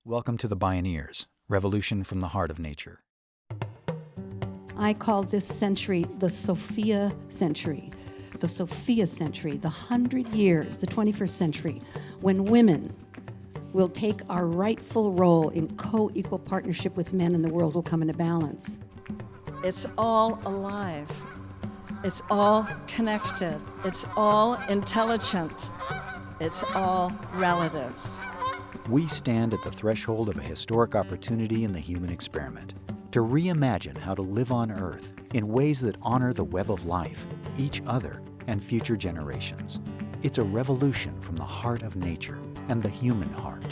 Welcome to the Bioneers, Revolution from the Heart of Nature. I call this century the Sophia century. The Sophia century, the 100 years, the 21st century, when women will take our rightful role in co-equal partnership with men and the world will come into balance. It's all alive. It's all connected. It's all intelligent. It's all relatives. We stand at the threshold of a historic opportunity in the human experiment to reimagine how to live on Earth in ways that honor the web of life, each other, and future generations. It's a revolution from the heart of nature and the human heart.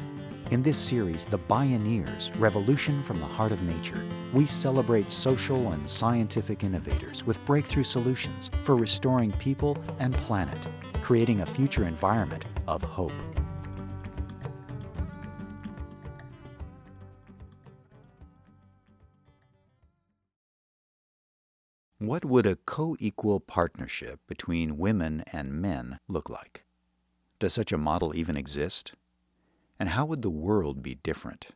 In this series, The Bioneers, Revolution from the Heart of Nature, we celebrate social and scientific innovators with breakthrough solutions for restoring people and planet, creating a future environment of hope. What would a co-equal partnership between women and men look like? Does such a model even exist? And how would the world be different?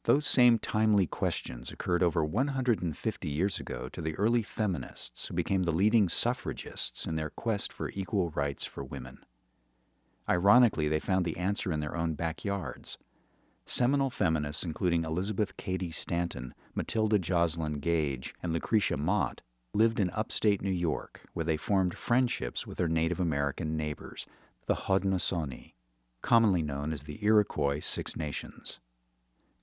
Those same timely questions occurred over 150 years ago to the early feminists who became the leading suffragists in their quest for equal rights for women. Ironically, they found the answer in their own backyards. Seminal feminists including Elizabeth Cady Stanton, Matilda Joslyn Gage, and Lucretia Mott lived in upstate New York, where they formed friendships with their Native American neighbors, the Haudenosaunee, commonly known as the Iroquois Six Nations.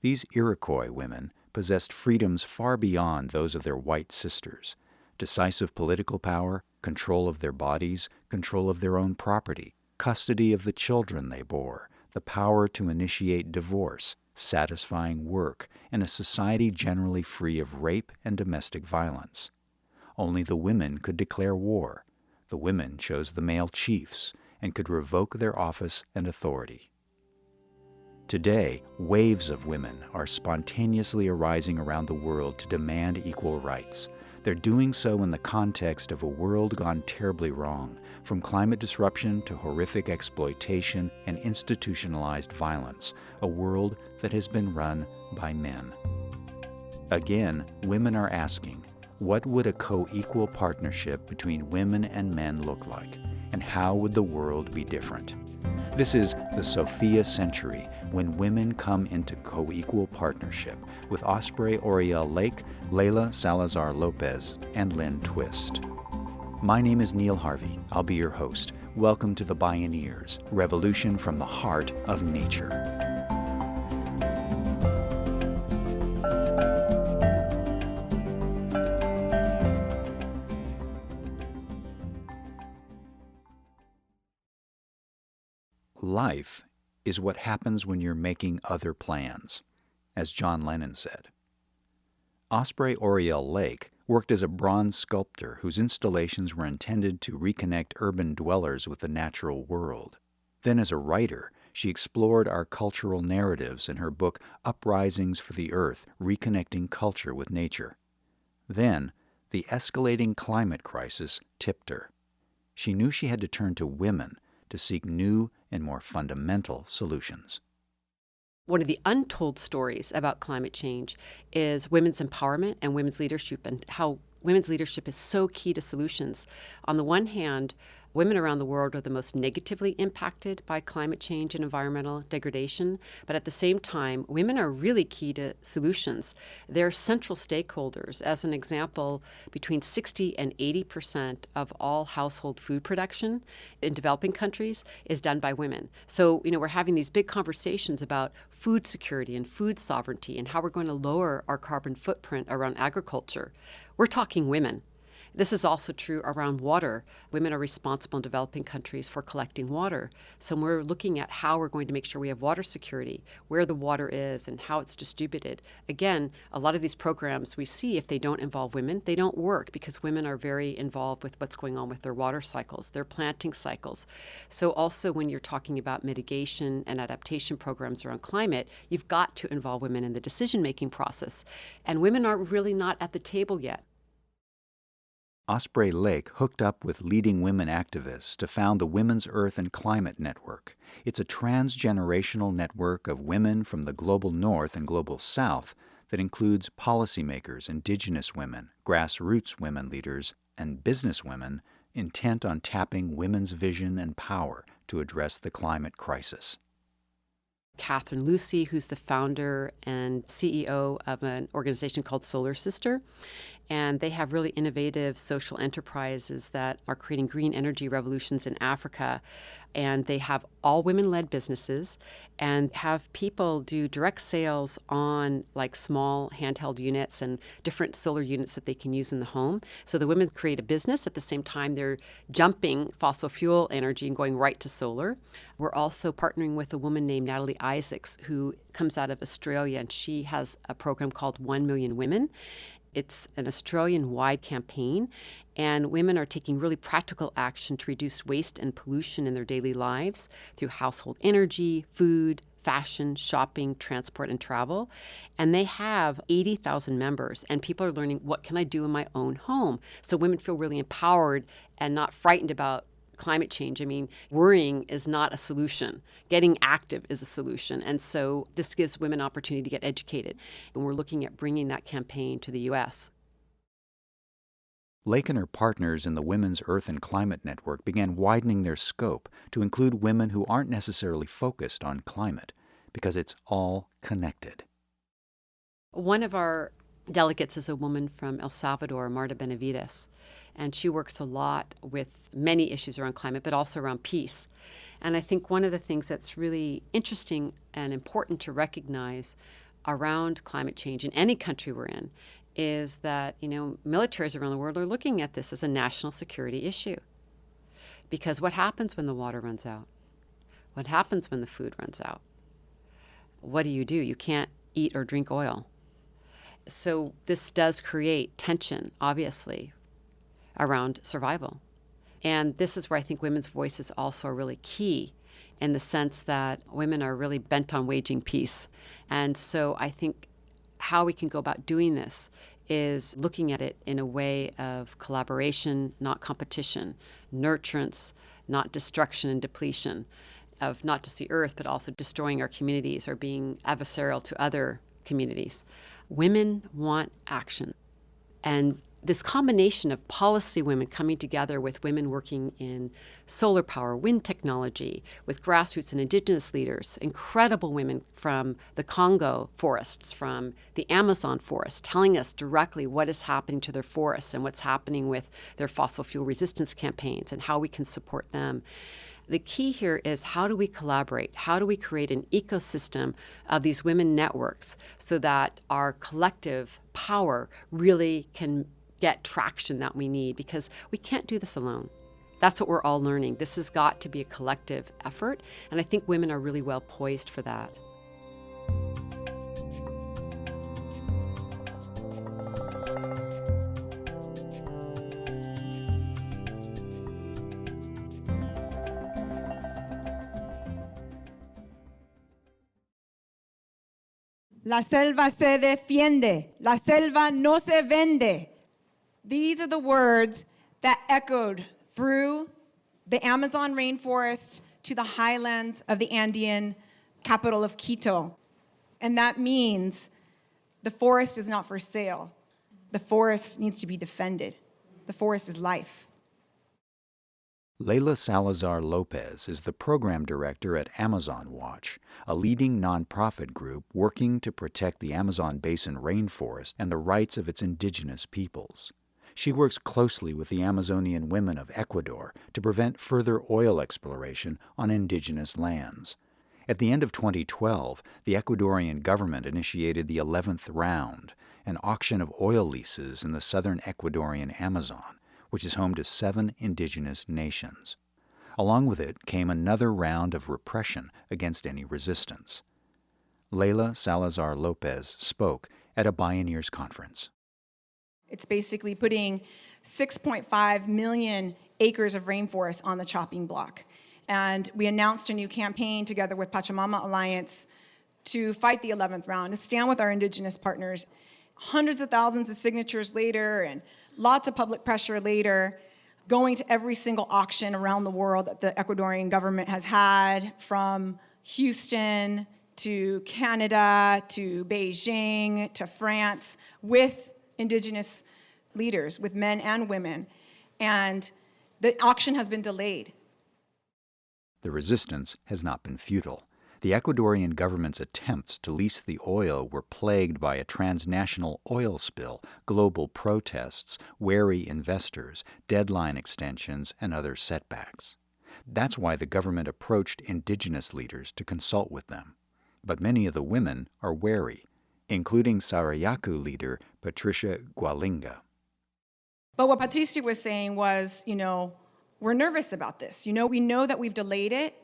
These Iroquois women possessed freedoms far beyond those of their white sisters: decisive political power, control of their bodies, control of their own property, custody of the children they bore, the power to initiate divorce, satisfying work, and a society generally free of rape and domestic violence. Only the women could declare war. The women chose the male chiefs and could revoke their office and authority. Today, waves of women are spontaneously arising around the world to demand equal rights. They're doing so in the context of a world gone terribly wrong, from climate disruption to horrific exploitation and institutionalized violence, a world that has been run by men. Again, women are asking, what would a co-equal partnership between women and men look like, and how would the world be different? This is the Sophia century, when women come into co-equal partnership with Osprey Oriel Lake, Layla Salazar Lopez, and Lynn Twist. My name is Neil Harvey. I'll be your host. Welcome to the Bioneers, Revolution from the Heart of Nature. Life is what happens when you're making other plans, as John Lennon said. Osprey Oriel Lake worked as a bronze sculptor whose installations were intended to reconnect urban dwellers with the natural world. Then as a writer, she explored our cultural narratives in her book Uprisings for the Earth, Reconnecting Culture with Nature. Then, the escalating climate crisis tipped her. She knew she had to turn to women to seek new and more fundamental solutions. One of the untold stories about climate change is women's empowerment and women's leadership, and how women's leadership is so key to solutions. On the one hand, women around the world are the most negatively impacted by climate change and environmental degradation, but at the same time, women are really key to solutions. They're central stakeholders. As an example, between 60 and 80% of all household food production in developing countries is done by women. So, we're having these big conversations about food security and food sovereignty and how we're going to lower our carbon footprint around agriculture. We're talking women. This is also true around water. Women are responsible in developing countries for collecting water. So we're looking at how we're going to make sure we have water security, where the water is and how it's distributed. Again, a lot of these programs we see, if they don't involve women, they don't work because women are very involved with what's going on with their water cycles, their planting cycles. So also when you're talking about mitigation and adaptation programs around climate, you've got to involve women in the decision-making process. And women are really not at the table yet. Osprey Lake hooked up with leading women activists to found the Women's Earth and Climate Network. It's a transgenerational network of women from the global north and global south that includes policymakers, indigenous women, grassroots women leaders, and business women intent on tapping women's vision and power to address the climate crisis. Catherine Lucy, who's the founder and CEO of an organization called Solar Sister. And they have really innovative social enterprises that are creating green energy revolutions in Africa. And they have all women-led businesses and have people do direct sales on like small handheld units and different solar units that they can use in the home. So the women create a business. At the same time, they're jumping fossil fuel energy and going right to solar. We're also partnering with a woman named Natalie Isaacs, who comes out of Australia, and she has a program called 1 Million Women. It's an Australian-wide campaign, and women are taking really practical action to reduce waste and pollution in their daily lives through household energy, food, fashion, shopping, transport, and travel. And they have 80,000 members, and people are learning, what can I do in my own home? So women feel really empowered and not frightened about climate change. I mean, worrying is not a solution. Getting active is a solution. And so this gives women opportunity to get educated. And we're looking at bringing that campaign to the U.S. Lake and her partners in the Women's Earth and Climate Network began widening their scope to include women who aren't necessarily focused on climate, because it's all connected. One of our delegates is a woman from El Salvador, Marta Benavides, and she works a lot with many issues around climate, but also around peace. And I think one of the things that's really interesting and important to recognize around climate change in any country we're in is that, militaries around the world are looking at this as a national security issue. Because what happens when the water runs out? What happens when the food runs out? What do? You can't eat or drink oil. So this does create tension, obviously, around survival. And this is where I think women's voices also are really key, in the sense that women are really bent on waging peace. And so I think how we can go about doing this is looking at it in a way of collaboration, not competition, nurturance, not destruction and depletion, of not just the earth, but also destroying our communities or being adversarial to other communities. Women want action. And this combination of policy women coming together with women working in solar power, wind technology, with grassroots and indigenous leaders, incredible women from the Congo forests, from the Amazon forest, telling us directly what is happening to their forests and what's happening with their fossil fuel resistance campaigns and how we can support them. The key here is, how do we collaborate? How do we create an ecosystem of these women networks so that our collective power really can get traction that we need? Because we can't do this alone. That's what we're all learning. This has got to be a collective effort, and I think women are really well poised for that. La selva se defiende. La selva no se vende. These are the words that echoed through the Amazon rainforest to the highlands of the Andean capital of Quito. And that means the forest is not for sale. The forest needs to be defended. The forest is life. Leila Salazar Lopez is the program director at Amazon Watch, a leading nonprofit group working to protect the Amazon basin rainforest and the rights of its indigenous peoples. She works closely with the Amazonian women of Ecuador to prevent further oil exploration on indigenous lands. At the end of 2012, the Ecuadorian government initiated the 11th round, an auction of oil leases in the southern Ecuadorian Amazon, which is home to 7 indigenous nations. Along with it came another round of repression against any resistance. Leila Salazar Lopez spoke at a Bioneers conference. It's basically putting 6.5 million acres of rainforest on the chopping block. And we announced a new campaign together with Pachamama Alliance to fight the 11th round, to stand with our indigenous partners. Hundreds of thousands of signatures later, and lots of public pressure later, going to every single auction around the world that the Ecuadorian government has had, from Houston to Canada to Beijing to France, with indigenous leaders, with men and women. And the auction has been delayed. The resistance has not been futile. The Ecuadorian government's attempts to lease the oil were plagued by a transnational oil spill, global protests, wary investors, deadline extensions, and other setbacks. That's why the government approached indigenous leaders to consult with them. But many of the women are wary, including Sarayaku leader Patricia Gualinga. But what Patricia was saying was, we're nervous about this. We know that we've delayed it,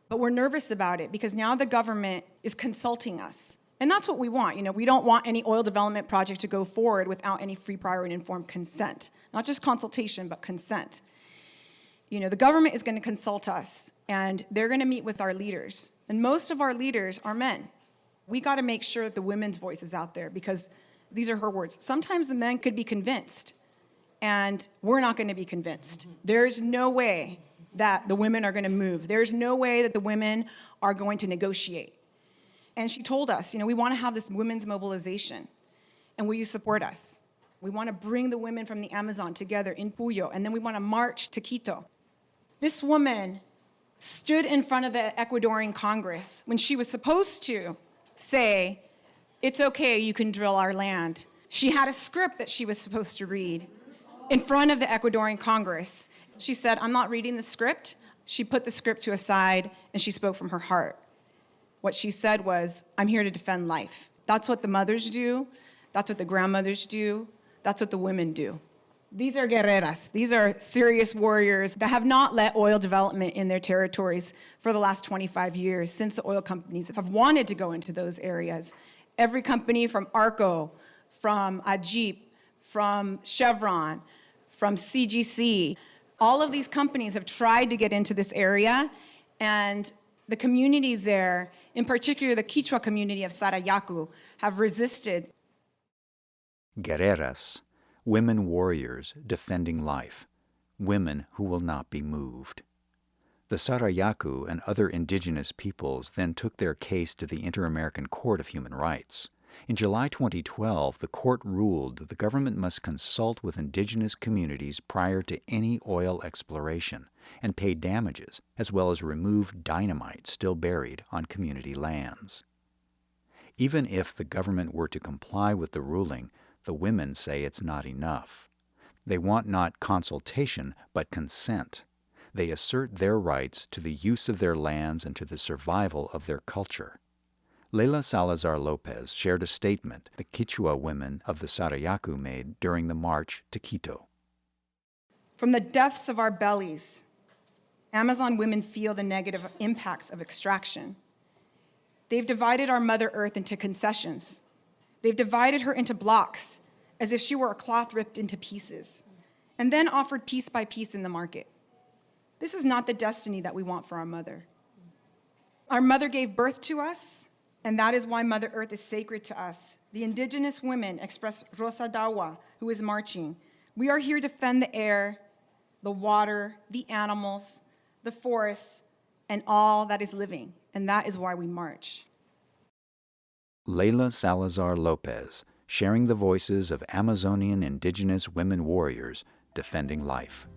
but we're nervous about it because now the government is consulting us. And that's what we want. We don't want any oil development project to go forward without any free, prior, and informed consent. Not just consultation, but consent. The government is going to consult us, and they're going to meet with our leaders. And most of our leaders are men. We got to make sure that the women's voice is out there, because these are her words. Sometimes the men could be convinced, and we're not going to be convinced. There's no way that the women are going to move. There's no way that the women are going to negotiate. And she told us, we want to have this women's mobilization, and will you support us? We want to bring the women from the Amazon together in Puyo, and then we want to march to Quito. This woman stood in front of the Ecuadorian Congress when she was supposed to say, it's okay, you can drill our land. She had a script that she was supposed to read in front of the Ecuadorian Congress. She said, I'm not reading the script. She put the script to a side, and she spoke from her heart. What she said was, I'm here to defend life. That's what the mothers do. That's what the grandmothers do. That's what the women do. These are guerreras. These are serious warriors that have not let oil development in their territories for the last 25 years, since the oil companies have wanted to go into those areas. Every company from Arco, from Ajip, from Chevron, from CGC, all of these companies have tried to get into this area, and the communities there, in particular the Quechua community of Sarayaku, have resisted. Guerreras, women warriors defending life, women who will not be moved. The Sarayaku and other indigenous peoples then took their case to the Inter-American Court of Human Rights. In July 2012, the court ruled that the government must consult with indigenous communities prior to any oil exploration and pay damages, as well as remove dynamite still buried on community lands. Even if the government were to comply with the ruling, the women say it's not enough. They want not consultation, but consent. They assert their rights to the use of their lands and to the survival of their culture. Leila Salazar Lopez shared a statement the Quechua women of the Sarayaku made during the march to Quito. From the depths of our bellies, Amazon women feel the negative impacts of extraction. They've divided our Mother Earth into concessions. They've divided her into blocks, as if she were a cloth ripped into pieces, and then offered piece by piece in the market. This is not the destiny that we want for our mother. Our mother gave birth to us, and that is why Mother Earth is sacred to us. The indigenous women express Rosa Dawa, who is marching. We are here to defend the air, the water, the animals, the forests, and all that is living, and that is why we march. Leila Salazar Lopez, sharing the voices of Amazonian indigenous women warriors defending life.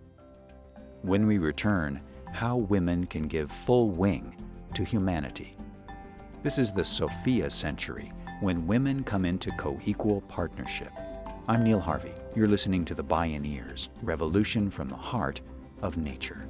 When we return, how women can give full wing to humanity. This is the Sophia century, when women come into co-equal partnership. I'm Neil Harvey. You're listening to the Bioneers, Revolution from the Heart of Nature.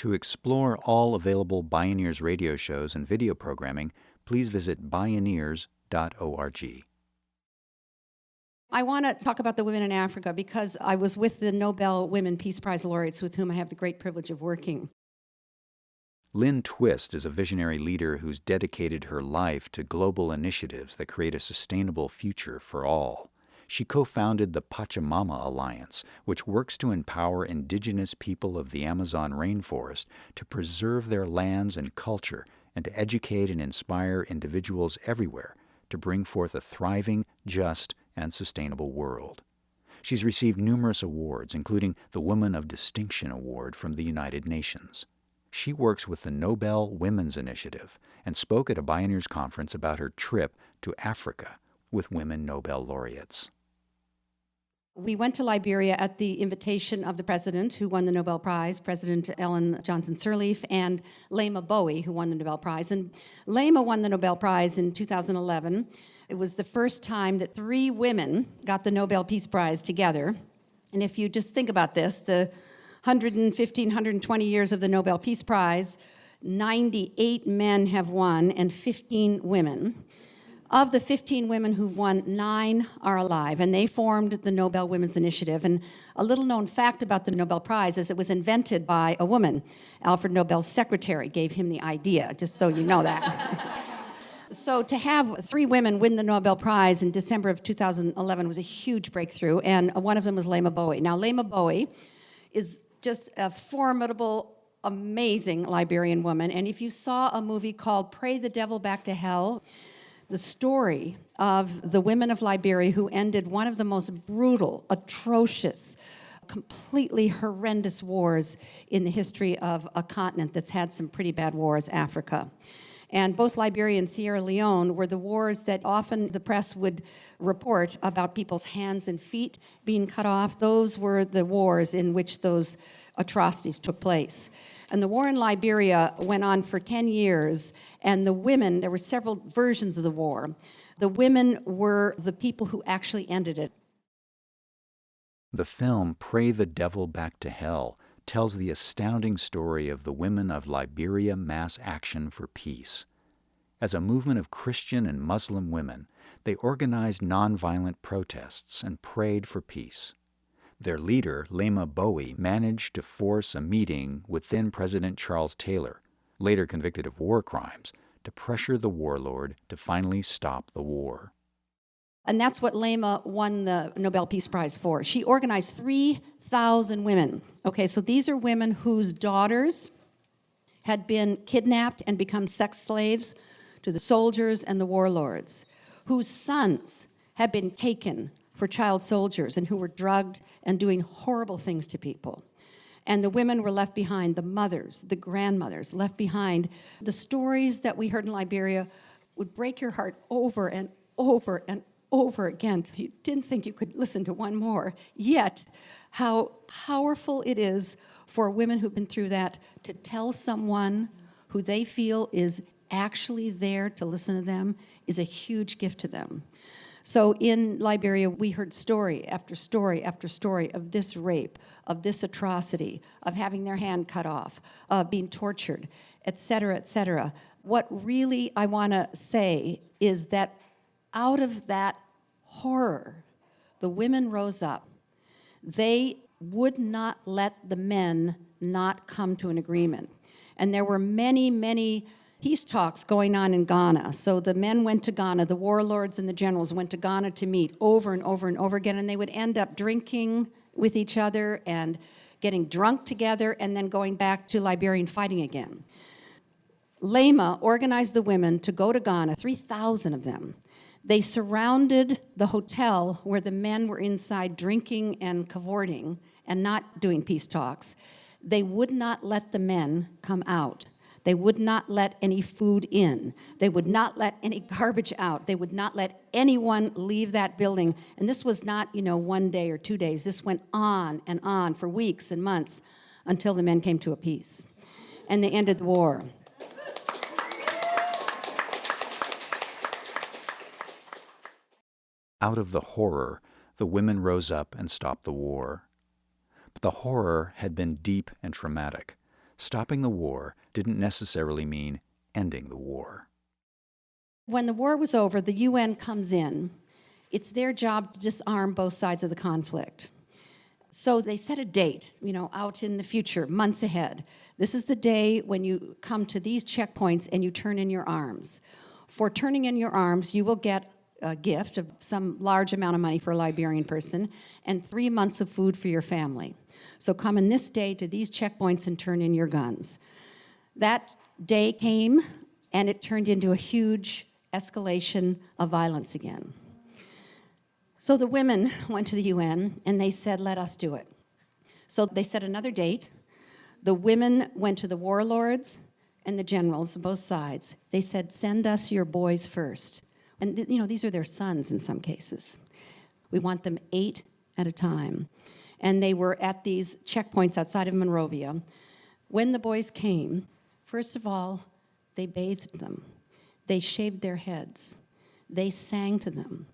To explore all available Bioneers radio shows and video programming, please visit bioneers.org. I want to talk about the women in Africa because I was with the Nobel Women Peace Prize laureates with whom I have the great privilege of working. Lynn Twist is a visionary leader who's dedicated her life to global initiatives that create a sustainable future for all. She co-founded the Pachamama Alliance, which works to empower indigenous people of the Amazon rainforest to preserve their lands and culture and to educate and inspire individuals everywhere to bring forth a thriving, just, and sustainable world. She's received numerous awards, including the Woman of Distinction Award from the United Nations. She works with the Nobel Women's Initiative and spoke at a Bioneers conference about her trip to Africa with women Nobel laureates. We went to Liberia at the invitation of the president who won the Nobel Prize, President Ellen Johnson Sirleaf, and Lema Bowie, who won the Nobel Prize. And Lema won the Nobel Prize in 2011. It was the first time that 3 women got the Nobel Peace Prize together. And if you just think about this, the 115, 120 years of the Nobel Peace Prize, 98 men have won and 15 women. Of the 15 women who've won, 9 are alive, and they formed the Nobel Women's Initiative. And a little known fact about the Nobel Prize is it was invented by a woman. Alfred Nobel's secretary gave him the idea, just so you know that. So to have 3 women win the Nobel Prize in December of 2011 was a huge breakthrough, and one of them was Lema Bowie. Now, Lema Bowie is just a formidable, amazing Liberian woman, and if you saw a movie called Pray the Devil Back to Hell, the story of the women of Liberia who ended one of the most brutal, atrocious, completely horrendous wars in the history of a continent that's had some pretty bad wars, Africa. And both Liberia and Sierra Leone were the wars that often the press would report about people's hands and feet being cut off. Those were the wars in which those atrocities took place. And the war in Liberia went on for 10 years, and the women, there were several versions of the war. The women were the people who actually ended it. The film Pray the Devil Back to Hell tells the astounding story of the women of Liberia Mass Action for Peace. As a movement of Christian and Muslim women, they organized nonviolent protests and prayed for peace. Their leader, Lema Bowie, managed to force a meeting with then President Charles Taylor, later convicted of war crimes, to pressure the warlord to finally stop the war. And that's what Lema won the Nobel Peace Prize for. She organized 3,000 women. Okay, so these are women whose daughters had been kidnapped and become sex slaves to the soldiers and the warlords, whose sons had been taken for child soldiers and who were drugged and doing horrible things to people. And the women were left behind, the mothers, the grandmothers, left behind. The stories that we heard in Liberia would break your heart over and over and over again till you didn't think you could listen to one more. Yet, how powerful it is for women who've been through that to tell someone who they feel is actually there to listen to them is a huge gift to them. So in Liberia, we heard story after story after story of this rape, of this atrocity, of having their hand cut off, of being tortured, et cetera, et cetera. What really I want to say is that out of that horror, the women rose up. They would not let the men not come to an agreement. And there were many, many peace talks going on in Ghana. So the men went to Ghana, the warlords and the generals went to Ghana to meet over and over and over again, and they would end up drinking with each other and getting drunk together and then going back to Liberia and fighting again. Lema organized the women to go to Ghana, 3,000 of them. They surrounded the hotel where the men were inside drinking and cavorting and not doing peace talks. They would not let the men come out. They would not let any food in. They would not let any garbage out. They would not let anyone leave that building. And this was not, 1 day or 2 days. This went on and on for weeks and months until the men came to a peace. And they ended the war. Out of the horror, the women rose up and stopped the war. But the horror had been deep and traumatic. stopping the war didn't necessarily mean ending the war. When the war was over, the UN comes in. It's their job to disarm both sides of the conflict. So they set a date, out in the future, months ahead. This is the day when you come to these checkpoints and you turn in your arms. For turning in your arms, you will get a gift of some large amount of money for a Liberian person and 3 months of food for your family. So come in this day to these checkpoints and turn in your guns. That day came, and it turned into a huge escalation of violence again. So the women went to the UN, and they said, let us do it. So they set another date. The women went to the warlords and the generals of both sides. They said, send us your boys first. And these are their sons in some cases. We want them 8 at a time. And they were at these checkpoints outside of Monrovia. When the boys came, first of all, they bathed them. They shaved their heads. They sang to them.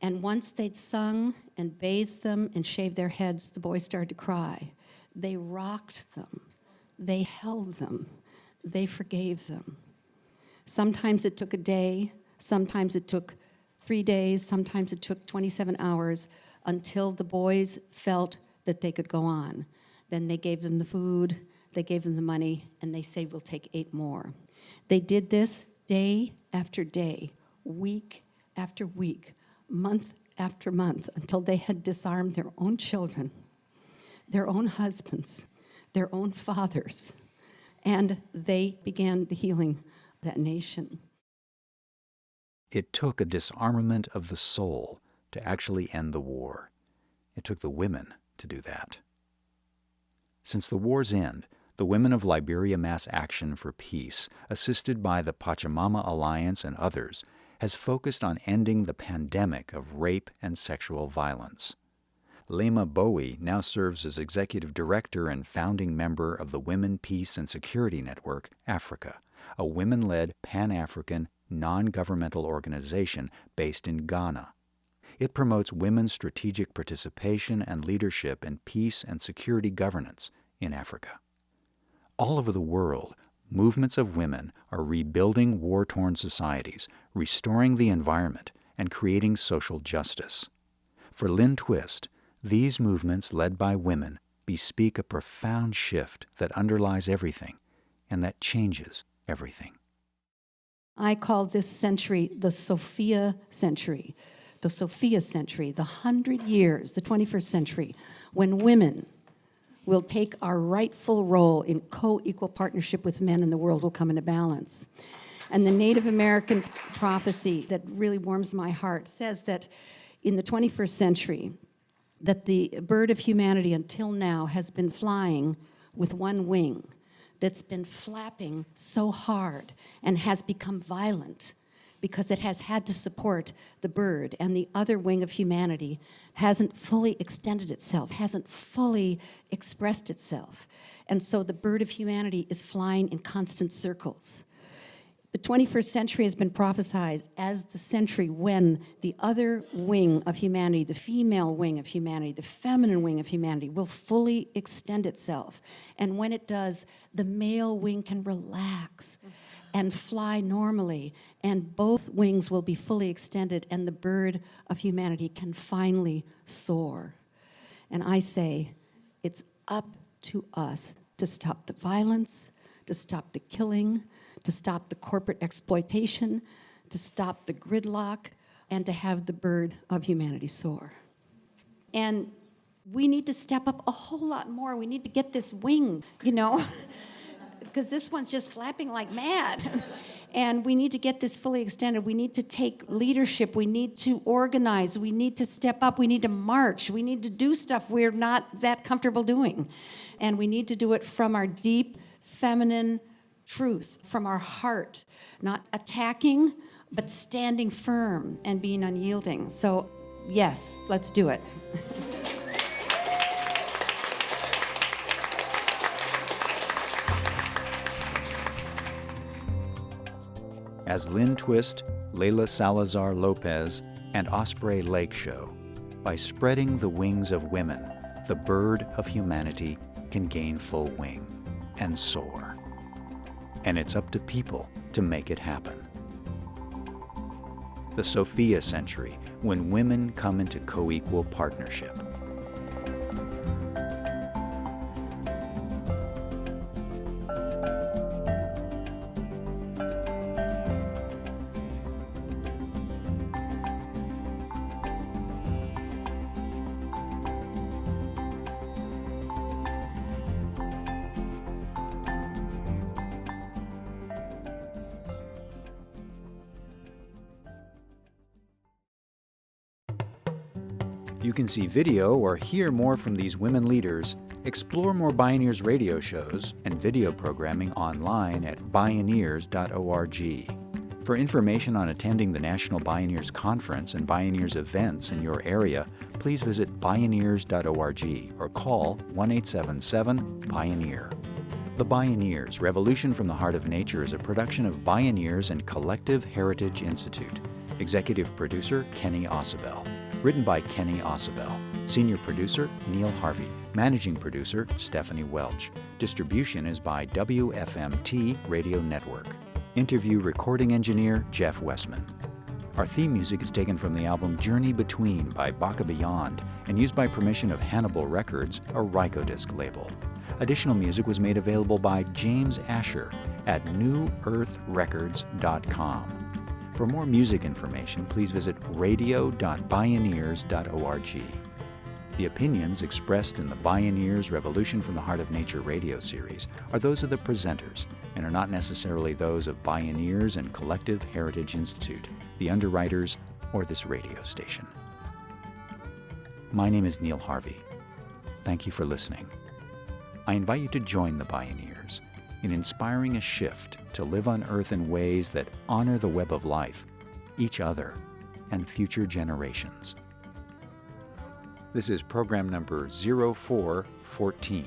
And once they'd sung and bathed them and shaved their heads, the boys started to cry. They rocked them. They held them. They forgave them. Sometimes it took a day. Sometimes it took 3 days. Sometimes it took 27 hours until the boys felt that they could go on. Then they gave them the food, they gave them the money, and they say, we'll take 8 more. They did this day after day, week after week, month after month, until they had disarmed their own children, their own husbands, their own fathers, and they began the healing of that nation. It took a disarmament of the soul to actually end the war. It took the women to do that. Since the war's end, the women of Liberia Mass Action for Peace, assisted by the Pachamama Alliance and others, has focused on ending the pandemic of rape and sexual violence. Lema Bowie now serves as executive director and founding member of the Women, Peace, and Security Network, Africa, a women-led Pan-African non-governmental organization based in Ghana. It promotes women's strategic participation and leadership in peace and security governance in Africa. All over the world, movements of women are rebuilding war-torn societies, restoring the environment, and creating social justice. For Lynn Twist, these movements led by women bespeak a profound shift that underlies everything and that changes everything. I call this century the Sophia century. The Sophia century, the 100 years, the 21st century, when women will take our rightful role in co-equal partnership with men and the world will come into balance. And the Native American prophecy that really warms my heart says that in the 21st century, that the bird of humanity until now has been flying with one wing, that's been flapping so hard and has become violent because it has had to support the bird, and the other wing of humanity hasn't fully extended itself, hasn't fully expressed itself. And so the bird of humanity is flying in constant circles. The 21st century has been prophesied as the century when the other wing of humanity, the female wing of humanity, the feminine wing of humanity, will fully extend itself. And when it does, the male wing can relax and fly normally, and both wings will be fully extended, and the bird of humanity can finally soar. And I say, it's up to us to stop the violence, to stop the killing, to stop the corporate exploitation, to stop the gridlock, and to have the bird of humanity soar. And we need to step up a whole lot more. We need to get this wing, because this one's just flapping like mad. And we need to get this fully extended. We need to take leadership. We need to organize. We need to step up. We need to march. We need to do stuff we're not that comfortable doing. And we need to do it from our deep feminine truth, from our heart, not attacking, but standing firm and being unyielding. So, yes, let's do it. As Lynn Twist, Layla Salazar Lopez, and Osprey Lake show, by spreading the wings of women, the bird of humanity can gain full wing. and soar. And it's up to people to make it happen. The Sophia century, when women come into co-equal partnership. You can see video or hear more from these women leaders, explore more Bioneers radio shows and video programming online at bioneers.org. For information on attending the National Bioneers Conference and Bioneers events in your area, please visit bioneers.org or call 1-877-BIONEER. The Bioneers, Revolution from the Heart of Nature is a production of Bioneers and Collective Heritage Institute. Executive producer, Kenny Ausubel. Written by Kenny Ausubel. Senior producer, Neil Harvey. Managing producer, Stephanie Welch. Distribution is by WFMT Radio Network. Interview recording engineer, Jeff Westman. Our theme music is taken from the album Journey Between by Baka Beyond and used by permission of Hannibal Records, a Rykodisc label. Additional music was made available by James Asher at newearthrecords.com. For more music information, please visit radio.bioneers.org. The opinions expressed in the Bioneers Revolution from the Heart of Nature radio series are those of the presenters and are not necessarily those of Bioneers and Collective Heritage Institute, the underwriters, or this radio station. My name is Neil Harvey. Thank you for listening. I invite you to join the Bioneers in inspiring a shift to live on Earth in ways that honor the web of life, each other, and future generations. This is program number 0414.